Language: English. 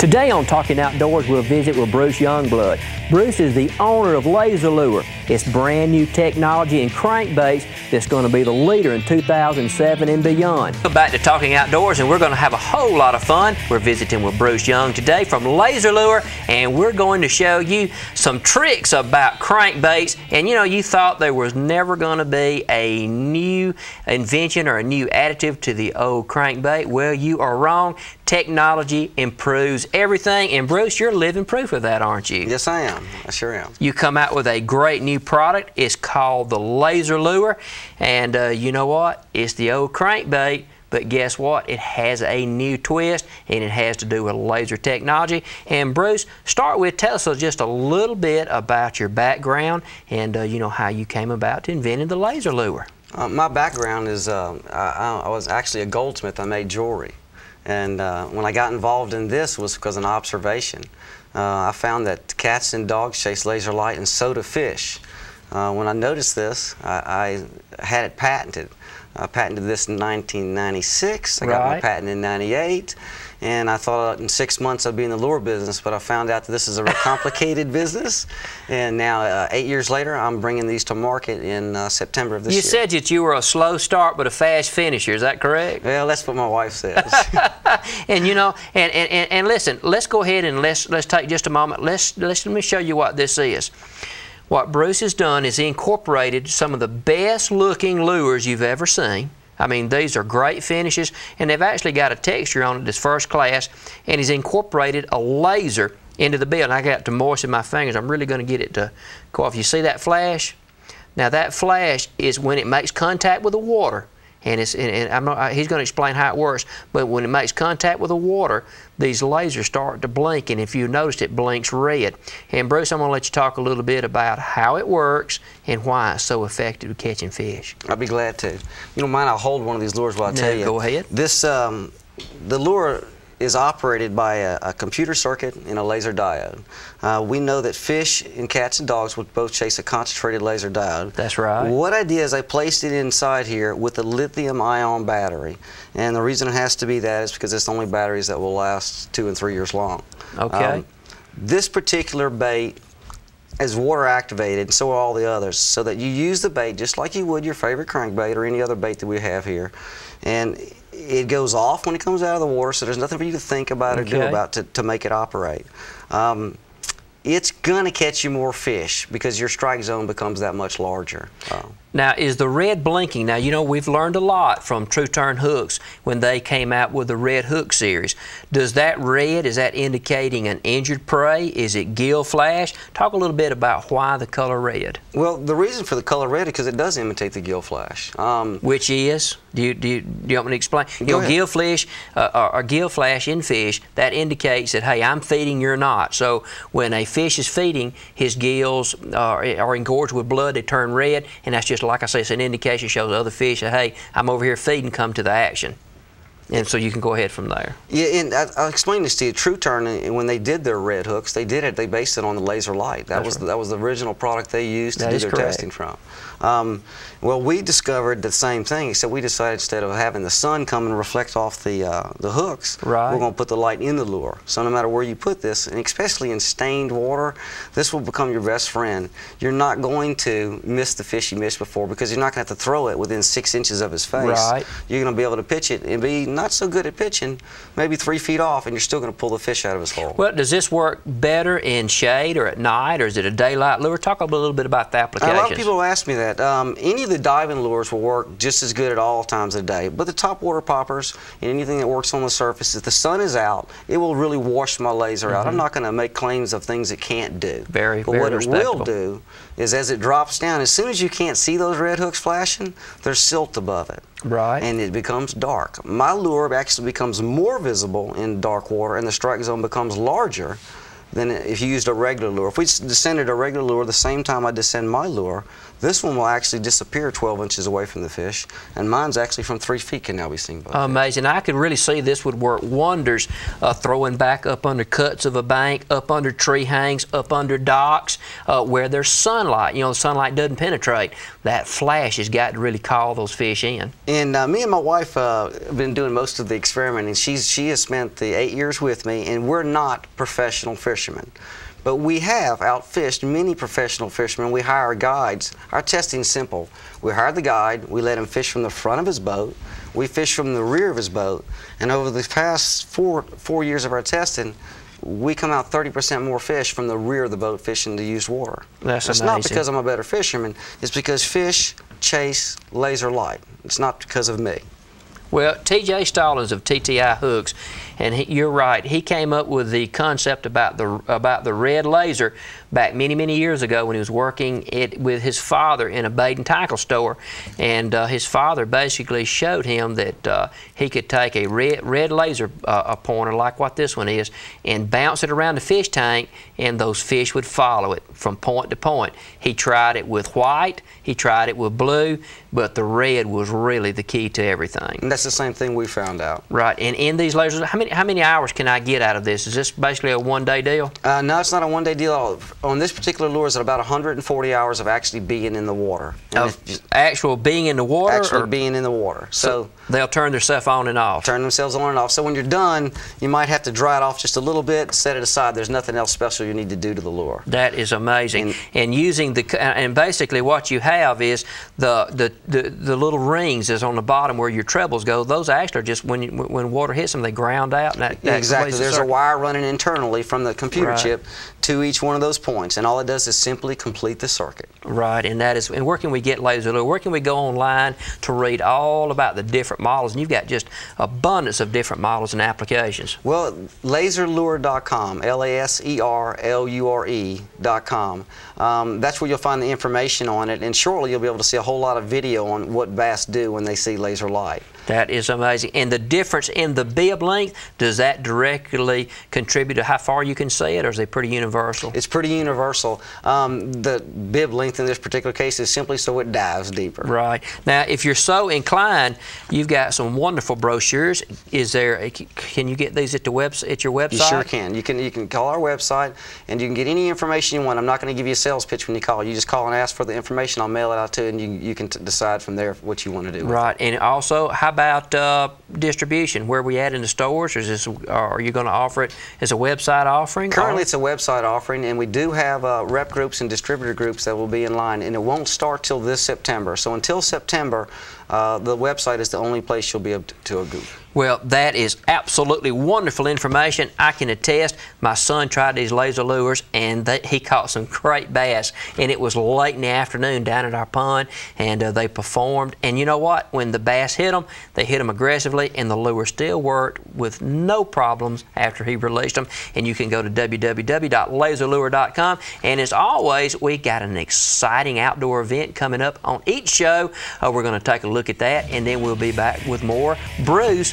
Today on Talking Outdoors, we'll visit with Bruce Youngblood. Bruce is the owner of Laserlure. It's brand new technology and crankbaits that's going to be the leader in 2007 and beyond. Back to Talking Outdoors, and we're going to have a whole lot of fun. We're visiting with Bruce Young today from Laserlure, and we're going to show you some tricks about crankbaits. And you know, you thought there was never going to be a new invention or a new additive to the old crankbait. Well, you are wrong. Technology improves everything, and Bruce, you're living proof of that, aren't you? Yes, I am. I sure am. You come out with a great new product. It's called the Laserlure, and you know what? It's the old crankbait, but guess what? It has a new twist, and it has to do with laser technology. And Bruce, start with, tell us just a little bit about your background and you know, how you came about to inventing the Laserlure. My background is I was actually a goldsmith. I made jewelry. And when I got involved in this was because of an observation. I found that cats and dogs chase laser light, and so do fish. When I noticed this, I had it patented. I patented this in 1996. I got my patent in 98. And I thought in 6 months I'd be in the lure business, but I found out that this is a very complicated business. And now, 8 years later, I'm bringing these to market in September of this year. You said that you were a slow start but a fast finisher. Is that correct? Well, that's what my wife says. And you know, and listen, let's go ahead and let's take just a moment. Let me show you what this is. What Bruce has done is he incorporated some of the best looking lures you've ever seen. I mean, these are great finishes, and they've actually got a texture on it that's first class, and he's incorporated a laser into the bill. And I got to moisten my fingers. I'm really going to get it to go off. You see that flash? Now that flash is when it makes contact with the water, and he's going to explain how it works, but when it makes contact with the water, these lasers start to blink, and if you noticed, it blinks red. And Bruce, I'm going to let you talk a little bit about how it works and why it's so effective at catching fish. I'd be glad to. You don't mind, I'll hold one of these lures while I tell you. Go ahead. This, the lure is operated by a computer circuit and a laser diode. We know that fish and cats and dogs would both chase a concentrated laser diode. That's right. What I did is I placed it inside here with a lithium-ion battery. And the reason it has to be that is because it's the only batteries that will last 2 and 3 years long. Okay. This particular bait is water activated, and so are all the others, so that you use the bait just like you would your favorite crankbait or any other bait that we have here. And it goes off when it comes out of the water, so there's nothing for you to think about or do about to make it operate. It's going to catch you more fish because your strike zone becomes that much larger. Now, is the red blinking? Now, you know, we've learned a lot from True Turn hooks when they came out with the red hook series. Does that red, is that indicating an injured prey? Is it gill flash? Talk a little bit about why the color red. Well, the reason for the color red is because it does imitate the gill flash. Which is? Do you want me to explain? You know, gill flash or gill flash in fish, that indicates that, hey, I'm feeding, you're not. So when a fish is feeding, his gills are engorged with blood, they turn red, and that's just, like I say, it's an indication, shows other fish that, hey, I'm over here feeding, come to the action. And so you can go ahead from there. Yeah, and I'll explain this to you. True Turn, when they did their red hooks, they based it on the laser light. That was the original product they used to do their testing from. Well, we discovered the same thing, except we decided instead of having the sun come and reflect off the hooks, we're going to put the light in the lure. So no matter where you put this, and especially in stained water, this will become your best friend. You're not going to miss the fish you missed before because you're not going to have to throw it within 6 inches of his face. You're going to be able to pitch it and be not so good at pitching, maybe 3 feet off, and you're still going to pull the fish out of his hole. Well, does this work better in shade or at night, or is it a daylight lure? Talk a little bit about the applications. A lot of people ask me that. Any of the diving lures will work just as good at all times of the day, but the top water poppers and anything that works on the surface, if the sun is out, it will really wash my laser out. I'm not going to make claims of things it can't do. But what it will do is, as it drops down, as soon as you can't see those red hooks flashing, there's silt above it. And it becomes dark. My lure actually becomes more visible in dark water, and the strike zone becomes larger than if you used a regular lure. If we descended a regular lure the same time I descend my lure, this one will actually disappear 12 inches away from the fish, and mine's actually from 3 feet can now be seen by the fish. Amazing. I could really see this would work wonders throwing back up under cuts of a bank, up under tree hangs, up under docks, where there's sunlight. You know, the sunlight doesn't penetrate. That flash has got to really call those fish in. And me and my wife have been doing most of the experimenting. She has spent the 8 years with me, and we're not professional fishermen. But we have outfished many professional fishermen. We hire guides. Our testing's simple. We hire the guide, we let him fish from the front of his boat, we fish from the rear of his boat, and over the past four years of our testing, we come out 30% more fish from the rear of the boat fishing the used water. That's It's amazing. not because I'm a better fisherman, it's because fish chase laser light. It's not because of me. Well, T.J. Stallings of TTI Hooks, and you're right, he came up with the concept about the red laser back many years ago when he was working with his father in a bait and tackle store, and his father basically showed him that he could take a red laser pointer like what this one is and bounce it around the fish tank, and those fish would follow it from point to point. He tried it with white, he tried it with blue, but the red was really the key to everything. And that's the same thing we found out. Right, and in these lasers, how many hours can I get out of this? Is this basically a one-day deal? No, it's not a one-day deal at all. On this particular lure, it's about 140 hours of actually being in the water. Of actual being in the water? Actually being in the water. So they'll turn their stuff on and off. Turn themselves on and off. So when you're done, you might have to dry it off just a little bit, set it aside. There's nothing else special you need to do to the lure. That is amazing. And using and basically what you have is the little rings is on the bottom where your trebles go. Those actually are just when water hits them, they ground out. And that exactly. There's a wire running internally from the computer chip to each one of those points, and all it does is simply complete the circuit. Right, and that is. And where can we get Laserlure? Where can we go online to read all about the different models? And you've got just abundance of different models and applications. Well, Laserlure.com, Laserlure.com. That's where you'll find the information on it, and shortly you'll be able to see a whole lot of video on what bass do when they see laser light. That is amazing. And the difference in the bib length, does that directly contribute to how far you can see it, or is it pretty universal? It's pretty universal. The bib length in this particular case is simply so it dives deeper. Right. Now, if you're so inclined, you've got some wonderful brochures. Can you get these at your website? You sure can. You can call our website, and you can get any information you want. I'm not going to give you a sales pitch when you call. You just call and ask for the information. I'll mail it out to you, and you can decide from there what you want to do. Right. And also, how about distribution? Where are we at in the stores? Or are you going to offer it as a website offering? Currently, it's a website offering, and we do have rep groups and distributor groups that will be in line, and it won't start till this September. So until September, the website is the only place you'll be able to go. Well, that is absolutely wonderful information. I can attest, my son tried these laser lures, and he caught some great bass, and it was late in the afternoon down at our pond, and they performed. And you know what? When the bass hit them, they hit them aggressively, and the lure still worked with no problems after he released them. And you can go to www.laserlure.com. And as always, we got an exciting outdoor event coming up on each show. We're going to take a look at that, and then we'll be back with more. Bruce